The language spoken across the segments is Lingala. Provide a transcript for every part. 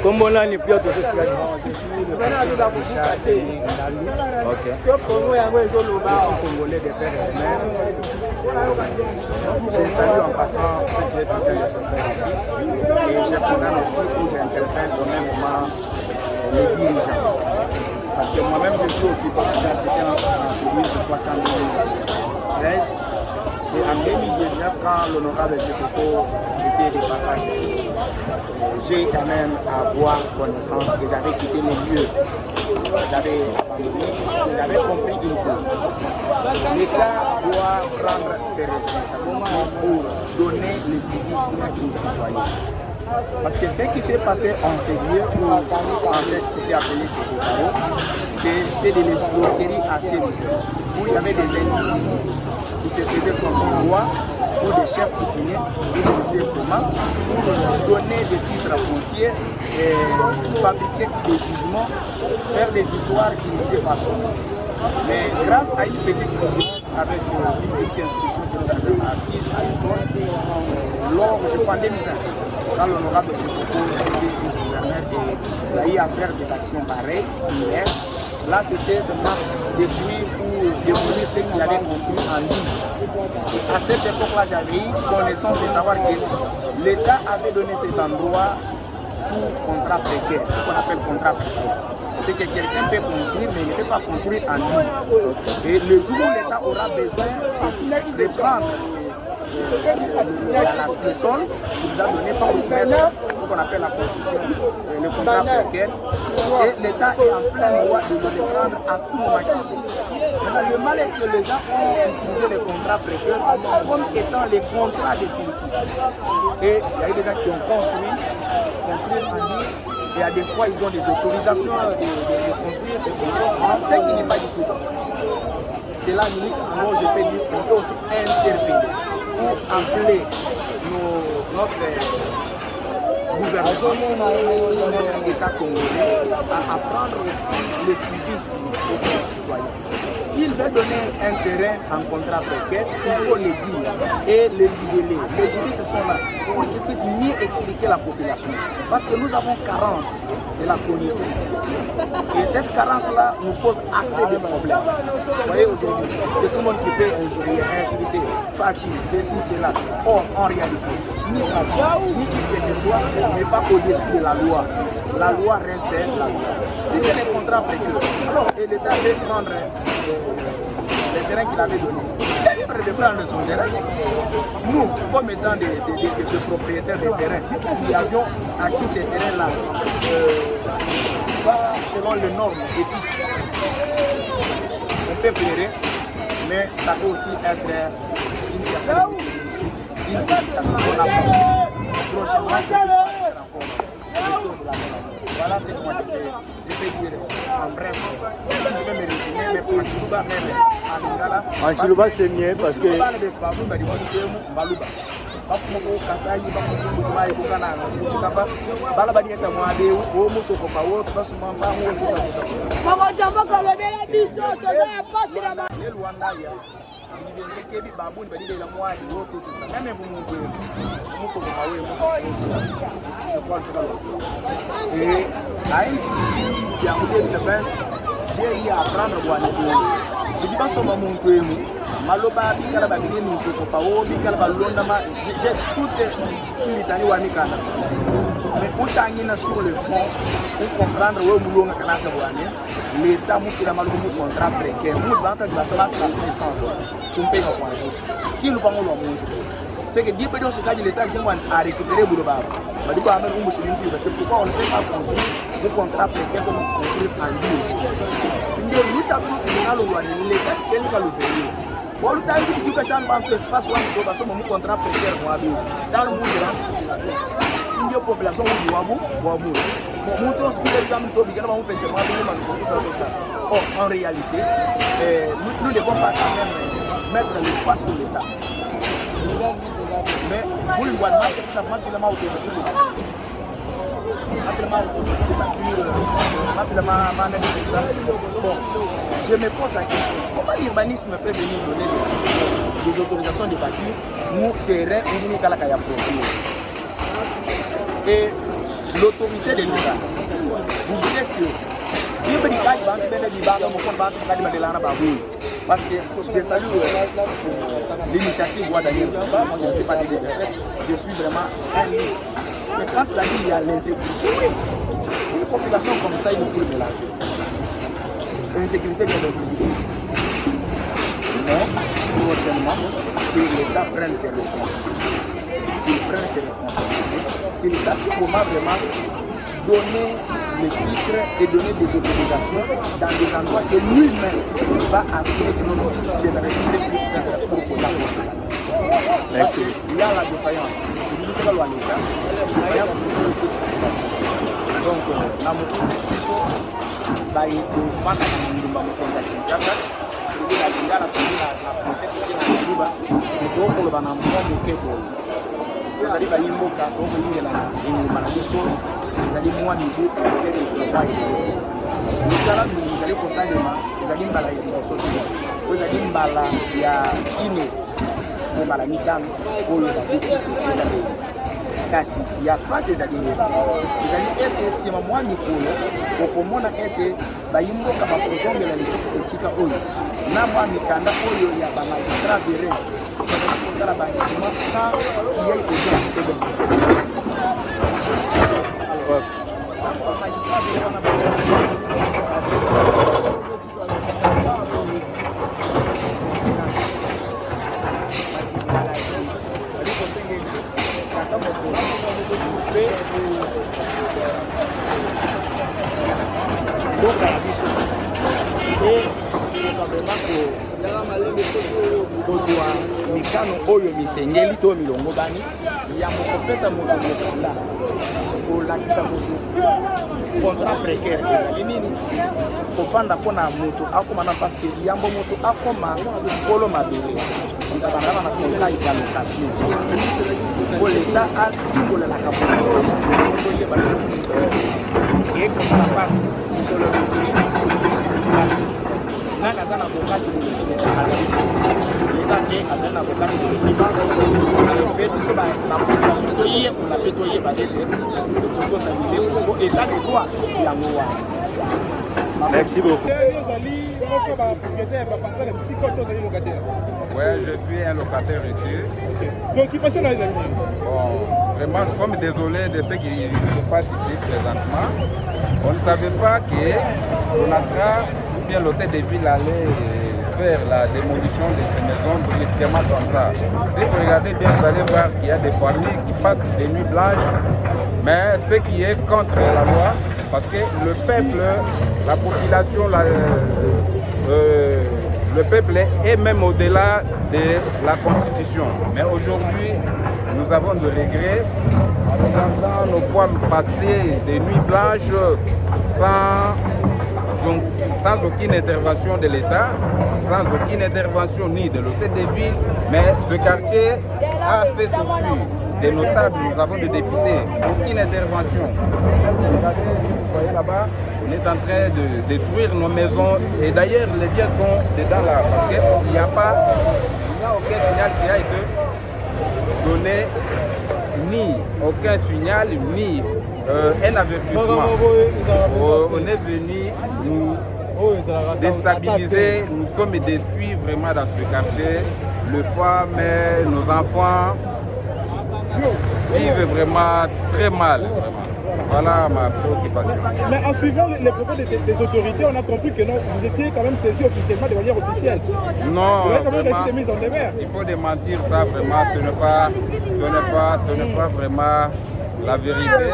Comment là, les pilotes de ce Je suis le Ok. Je suis congolais de père et de mère. Je salue en passant ce qui est en train de se faire ici. Et je condamne aussi où j'interpelle au même moment les dirigeants. Parce que moi-même, je suis occupé d'entretien en civil de 2013. Et en 2019, quand l'honorable Jekoko était de passage ici, j'ai quand même à avoir connaissance que j'avais quitté les lieux. J'avais abandonné, j'avais compris une chose. L'État doit prendre ses responsabilités pour donner le service aux citoyens. Parce que ce qui s'est passé en ces lieux, où en fait c'était appelé Sekotaro, c'était de l'escroquerie assez légère, où il y avait des individus qui se faisaient comme des rois, ou des chefs coutumiers, ou des messieurs communs, pour donner des titres fonciers, fabriquer des jugements, faire des histoires qui n'étaient pas sûres. Mais grâce à une petite vigilance avec une petite instruction que nous avons acquise à l'époque, lors, je crois, 2020, quand l'honorable Jekoko était vice-gouverneur et il a eu à faire des actions pareilles, similaires, là c'était seulement détruire ou démolir ce qu'il avait construit en ligne. À cette époque-là, j'avais eu connaissance de savoir que l'État avait donné cet endroit sous contrat précaire, ce qu'on appelle contrat précaire. C'est que quelqu'un peut construire, mais il ne peut pas construire en ligne. Et le jour où l'État aura besoin de prendre le sol, il nous a donné par le ce qu'on appelle la construction, le contrat précaire. Et l'État est en plein droit de le prendre à tout moment. Maintenant, le mal est que les gens ont utilisé les contrats précaires comme étant les contrats définitifs. Et il y a eu des gens qui ont construit en ligne. Et à des fois, ils ont des autorisations de construire des constructions, ce qui n'est pas du tout. C'est là, nous, je peux dire qu'on peut aussi intervenir pour appeler notre gouvernement, notre État congolais à apprendre aussi le civisme aux citoyens. S'ils veulent donner un terrain en contrat précaire, il faut le dire et le libérer. Les juristes sont là pour qu'ils puissent mieux expliquer la population. Parce que nous avons carence de la connaissance. Et cette carence-là nous pose assez de problèmes. Vous voyez aujourd'hui, c'est tout le monde qui peut injurier, insulter, fatiguer, ceci, cela. Or, en réalité, ni qui que ce soit n'est pas au-dessus de la loi. La loi reste la loi. Si c'est les contrats précaires, alors l'État veut prendre les terrains qu'il avait donnés. Il est libre de prendre son terrain. Nous, comme étant des propriétaires de terrains, nous avions acquis ces terrains-là selon les normes éthiques. On peut plairer, mais ça peut aussi être une certaine invitation qu'on a prochainement. Voilà ce que moi je peux dire en bref. Je peux me résumer, mais pour Antilouba même, en Lingala. Antilouba c'est mieux parce que. Et à une qui a coûté une semaine, j'ai eu à apprendre à boire. Je dis pas seulement mon cœur, Maloba, Bikala Babine, nous sommes pas au Bikala Balondama, j'ai toutes les Italie ou Amikana. Mais pour t'amener sur le fond, pour comprendre où nous voulons que l'État nous fait la maladie du contrat précaire. Nous avons de la salle de naissance. Nous payons pour qui nous payons le monde. C'est que 10 personnes se cachent l'État qui a récupéré Bouloba. C'est pourquoi on ne peut pas construire des contrats précaires comme on construit en ligne. Nous avons l'État qui est le verrier. Bon, le temps où tu peux changer un peu espace, on peut passer mon contrat précaire dans le monde. Une population où nous avons, en réalité, nous ne devons pas quand même mettre le poids sur l'État. Mais vous le voyez, ça marche tellement autorisé. Bon, je me pose la question, comment l'urbanisme peut venir donner des autorisations de bâtir, nous, terrain, ou nous, Kalakaya, et l'autorité de l'État. Vous dites que parce que je salue l'initiative Bois Daniel. Moi, je ne sais pas des je suis vraiment un livre. Mais quand la ville, il y a l'insécurité, une population comme ça, il faut le mélanger. L'insécurité de l'individu. Non, prochainement, que l'État prenne ses responsabilités. Qu'il prenne ses responsabilités. Qu'il sache comment vraiment donner les titres et donner des autorisations dans des endroits que lui-même va assurer que nous devons pour la prochaine. Merci. Il y a la défaillance. Donc, la moto, kasi ya place ezali ete nsima mwa mikolo okomona ete bayimboka bakozongela lisusu esika oyo na mwa mikanda oyo ya bamagistrat vere bazali kosala bainstruma sa yei kozela kitebe kozwa mikano oyo misengeli to milongo bani ya mokopesa moto mokonda kolakisa moto contrat précaire ezali nini kofanda mpona moto akoma na parce que yambo moto akoma nkolo mabele bangana na contrat ya location po leta alimbolelaka moto oyeba ekosala mpasi misolo kasi nanga aza na bokasi leta te azali na bokasi pe biso bapopulation toyekola mpe toyeba ete tosalile po état de droit yango wana. Merci beaucoup. Oui, je suis un locataire ici. Donc, qui passe dans les amis? Bon, vraiment, nous sommes désolés de ce qui se passe ici présentement. On ne savait pas que Conatra ou bien l'hôtel de ville allait faire la démolition de ces maisons brusquement comme ça. Si vous regardez bien, vous allez voir qu'il y a des familles qui passent des nuits blanches, mais ce qui est contre la loi, parce que le peuple, la population, le peuple est même au-delà de la Constitution. Mais aujourd'hui, nous avons de regrets en regardant nos femmes passer des nuits blanches sans aucune intervention de l'État, sans aucune intervention ni de l'hôtel de ville, mais ce quartier a fait souffrir des notables, nous avons des députés, aucune intervention. Vous voyez là-bas, on est en train de détruire nos maisons et d'ailleurs les biens sont dedans là, parce qu'il n'y a aucun signal qui a été donné, ni aucun signal, ni un avertissement. On est venu nous déstabiliser, nous sommes déçus vraiment dans ce quartier. Les femmes, nos enfants vivent vraiment très mal. Vraiment. Voilà ma préoccupation. Mais en suivant les propos des autorités, on a compris que non, vous étiez quand même saisi officiellement de manière officielle. Non, vous avez quand même vraiment, reçu des mises en demeure. il faut démentir ça vraiment, ce n'est pas vraiment la vérité.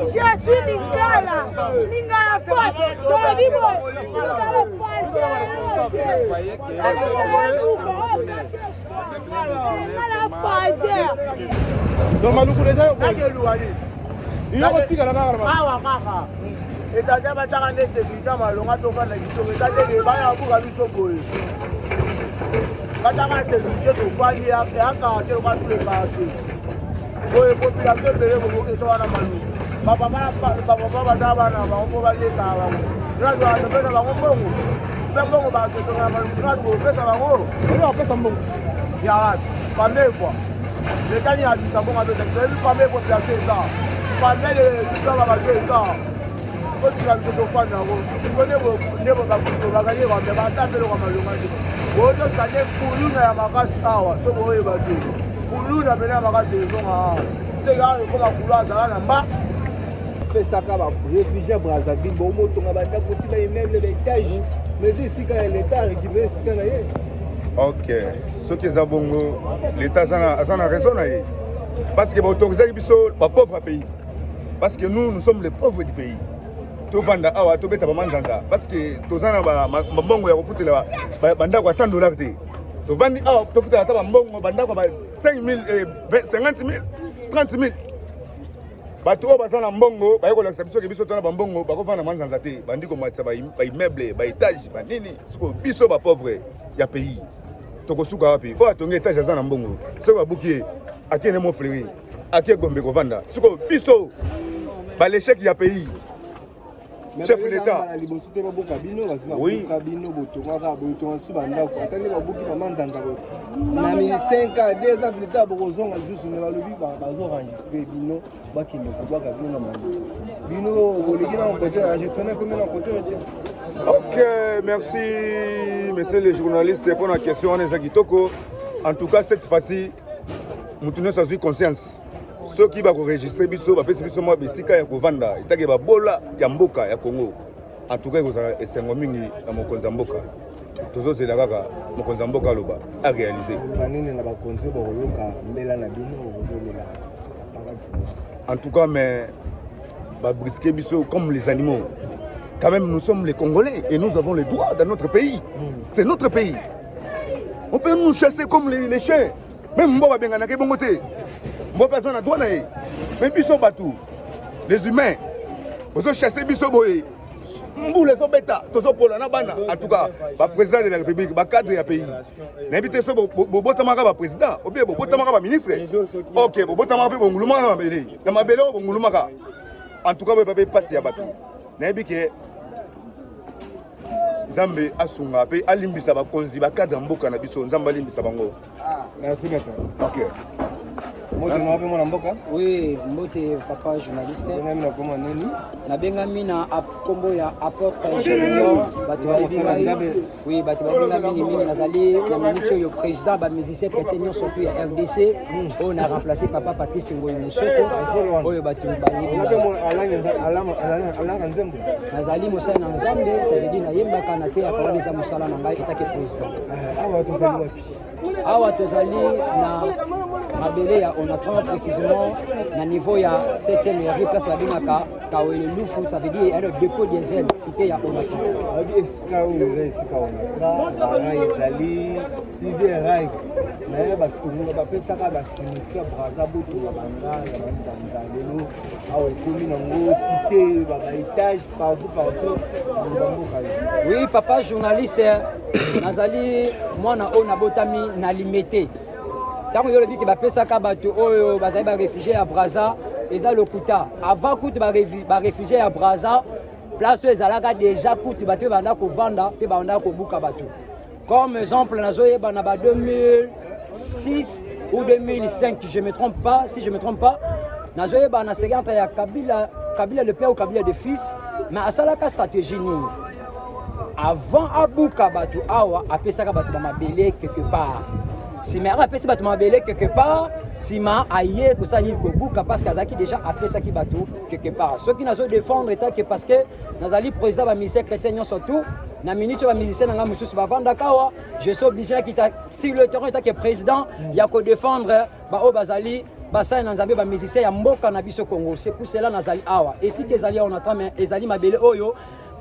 Je suis Lingala, Lingala force, dans la vie, Donc, Maloukou, déjà, il y a aussi la ezali bataka nde sécurité malonga tofanda biso ezali baya buka biso boye bataka sécurité tofandi yakaka te loka tulekaka te boye population ebele bokoki to wana malonga bapapa baza bana bango mpo balekaka bango nazwaka topesa bango mbongo mbongo baketonga malumbu opesa bango opesa mbongo ya famille fois lekani abisa mbongo ato c'est famille population ça famille de dans la ça ko tu vas te faire nango ko nebo bakuto baganye ba me ba sa pelo kwa malunga woto tanye kuluna ya makasi awa so boye batu kuluna bena makasi zonga c'est gars ko ba kulaza na mba pesaka ba réfugié Brazzaville bon moto ngabanda kuti ba immeuble d'étage mais ici quand l'état récupéré ici quand là. Ok, ce qui est bon, l'État a raison. Parce que l'autorisation est pas pauvre pays. Parce que nous sommes les pauvres du pays. Tout le monde a tout bête à manger. Parce que tout le monde a foutu là, banda quoi $100. Tout le monde a tout foutu là, banda quoi 5 000, 50 000, 30 000. Bato bazana mbongo ba yoko la biso ke biso tona mbongo ba ko vana manzanza te bandi ko matsa ba immeuble ba étage ba nini siko biso ba pauvre ya pays toko suka wapi o atonga étage azana mbongo siko babuki akene mo fleury akie gombe ko vanda siko biso ba l'échec ya pays chef de l'État oui kabino botonga ka botonga su banda ko atani babuki ba manzanza ko na mi 5 ans 2 ans plus tard bozonga juste ne balobi ba zo enregistrer bino bakine ko ba kabino na mandi bino oligi na côté enregistrer comme na côté. Ok, merci monsieur le journaliste pour la question on est kitoko. En tout cas cette fois-ci mutuno sa conscience. Ceux qui vont enregistrer biso ba pesi biso moi bisika ya kovanda itake ba bola ya mboka ya Congo. En tout cas vous avez esengo mingi na mokonza mboka. Tozo zela kaka mokonza mboka loba a réaliser. Banini na ba konzo ba yoka mbela na bino ozolela. En tout cas mais ba brisquer biso comme les animaux. Quand même nous sommes les Congolais et nous avons les droits dans notre pays. C'est notre pays. On peut nous chasser comme les chiens. Même mbo ba bengana ke bongote. Bon personne a droit na. Mais biso batou. Les humains. Ozo chasser biso boye. Mbu les obeta, tozo pola na bana. En tout cas, ba président de la République, ba cadre ya pays. N'invite so botamaka ba président, ou bien botamaka ba ministre. OK, botamaka pe bonguluma na mabele. Na mabele bongulumaka. En tout cas, ba passe ya batou. N'invite Nzambe asunga pe alimbisa ba konzi ba cadre mboka na biso Nzambe alimbisa bango. Merci maître. OK. Oui, mbote papa journaliste. Nabengami na kombo ya apôtre Junior bato balingi. Oui, bato balingi mingi nazali ya ministre yo président ba musicien chrétien nyonso tu ya RDC. On a remplacé papa Patrice Ngoyi Musoko. Oyo bato balingi. Nazali mosala na Nzambe, ça veut dire na yemba kana te akolisa mosala na ngai etake président. Awa tozali na mabele ya Onatran précisément na niveau ya 7e mairie place la bingaka Kawele Lufu, ça veut dire un dépôt diesel cité ya Onatran. Esika oyo esika Onatran ba ezali plusieurs règles mais ba tunga ba pesaka ba sinistre Brazzaville to ba banga ya banzanza lelo awa ekomi nango cité ba étage partout. Oui papa journaliste nazali mwana o na botami na limité. Tant yo lobi ki ba pesaka bato oyo bazali ba réfugié à Brazza eza lokuta avant kutu ba réfugié à Brazza place ezalaka déjà kutu bato banda ko vanda pe banda ko buka bato. Comme exemple nazoyeba na ba 2006 ou 2005 je me trompe pas si je me trompe pas nazoyeba na seganta ya Kabila le père ou Kabila de fils mais asalaka stratégie nini avant abuka bato awa apesaka bato ba mabele quelque part. Si mais apesi bato mabele quelque part sima aye kosani ko buka parce qu'azaki déjà apesaki bato quelque part. Ceux qui nazo défendre état que parce que nazali président ba ministère chrétien nyonso tout na ministre ba musicien nga mususu ba vanda kawa je suis obligé kita si le terrain état que président ya ko défendre ba o bazali basai na Nzambe ba musicien ya mboka na biso Congo. C'est pour cela nazali awa et si ezali on attend mais ezali mabele oyo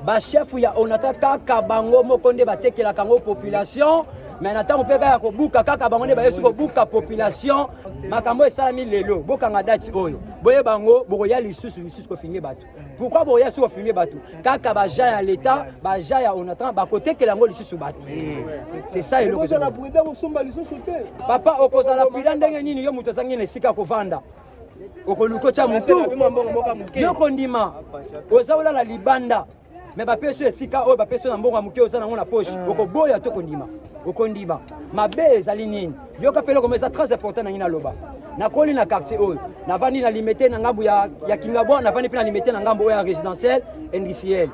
ba chef ya onata kaka bango mokonde batekela kango population mais nata mpeka ya kobuka kaka bango ne ba yesu kobuka population makambo esalami lelo bokanga date oyo boye bango bokoya lisusu ko filmer bato. Pourquoi boya su ko filmer bato kaka baja ya l'état baja ya onata bakotekela ngo lisusu bato. C'est ça eloko la prudence osomba lisusu te papa okozala prudence ndenge nini yo muto zangi na sika ko vanda okoluko cha mutu yo kondima ozaola la libanda mais bapesi esika oyo bapesi na mbongo ya moke oza nango na poche okoboya to kondima okondima mabe ezali nini yoka pele comme ça très important na ngina loba nakoli na quartier oyo navandi na limité na ngambu ya Kingabwa navandi pe na limité na ngambu oyo ya résidentiel industriel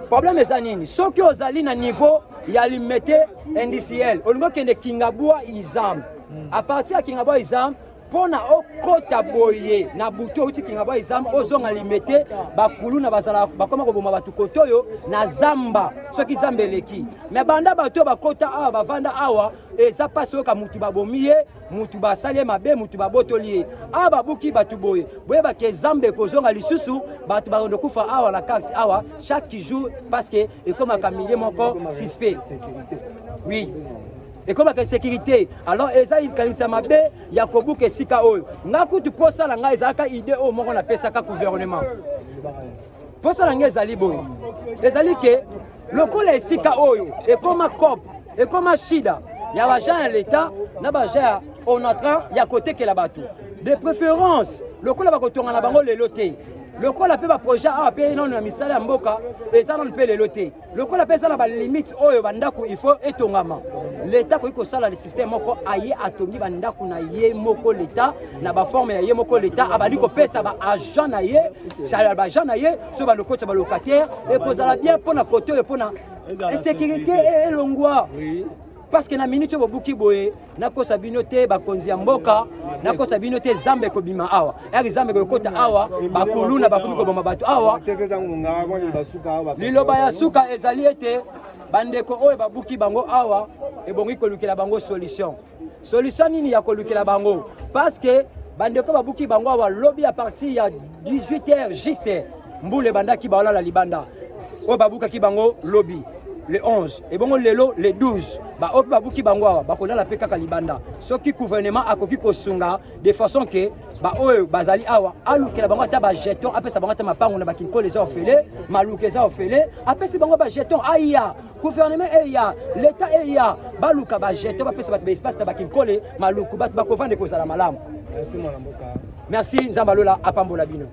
problème eza nini soki ozali na niveau ya limité industriel olingo kende Kingabwa izam à partir ya Kingabwa izam pona okota boye na buto uti Kingabwa izam ozonga limité bakulu na bazala bakoma koboma batu kotoyo na zamba soki zamba eleki mais banda bato bakota awa bavanda awa eza pasi oka mutu babomiye mutu basali mabe mutu babotoli awa babuki batu boye boye bake zambe kozonga lisusu batu barondo kufa awa na carte awa chaque jour parce que ekomaka milieu moko suspect oui et comme la sécurité alors eza ikalisa mabe ya kobuka esika oyo ngakutu posa la nga ezaka idée o moko na pesa ka gouvernement posa la nga ezali boye ezali ke lokola esika oyo ekoma cop ekoma shida ya bajan ya l'état na bajan on entra ya côté que la bato de préférence lokola bakotonga na bango lelo te lokola pe ba projet a pe non na misala mboka eza non pe lelo te lokola pe sala ba limite oyo bandako il faut etongama l'état ko sala le système moko aye atongi bandako na ye moko l'état na ba forme ya ye moko l'état abali ko pesa ba agent na ye chala ba agent na ye so ba lokocha ba locataire et ko sala bien pona côté et pona sécurité et longwa parce que na minute bobuki boye nakosa bino te bakonzi ya mboka nakosa bino te zambe ko bima awa eri zambe ko kota awa bakuluna bakumi ko boma bato awa liloba ya suka ezali ete bandeko oyo babuki bango awa ebongi kolukela bango solution nini ya kolukela bango parce que bandeko babuki bango awa lobby à partir ya 18h juste mbule bandaki baolala libanda oyo babukaki bango lobby le 11 et bon lelo le 12 ba opi babuki bangwa ba kolala pe kaka libanda soki gouvernement akoki kosunga de façon que ba oyo bazali awa alukela bango ta ba jeton apesa bango ta mapango na bakinko les ofele malukeza ofele apesa bango ba jeton aya gouvernement eya l'état eya baluka ba jeton apesa ba espace ta bakinko le maluku bat bakovande kozala malamu merci nzambalola apambola bino.